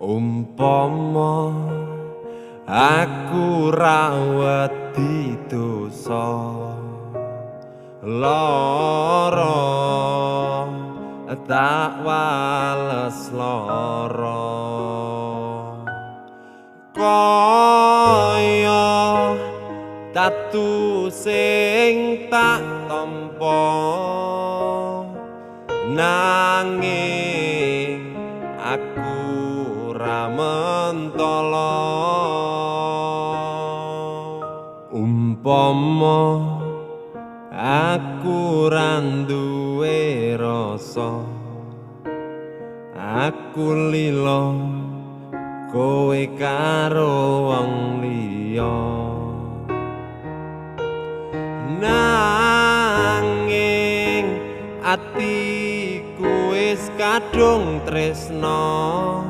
Umpama aku rawat di dosa lara tak wales lara kaya tatu sing tak tampa nanging aku ora mentala umpama aku ora duwe rasa aku lila kowe karo wong liya nanging atiku wis kadung tresna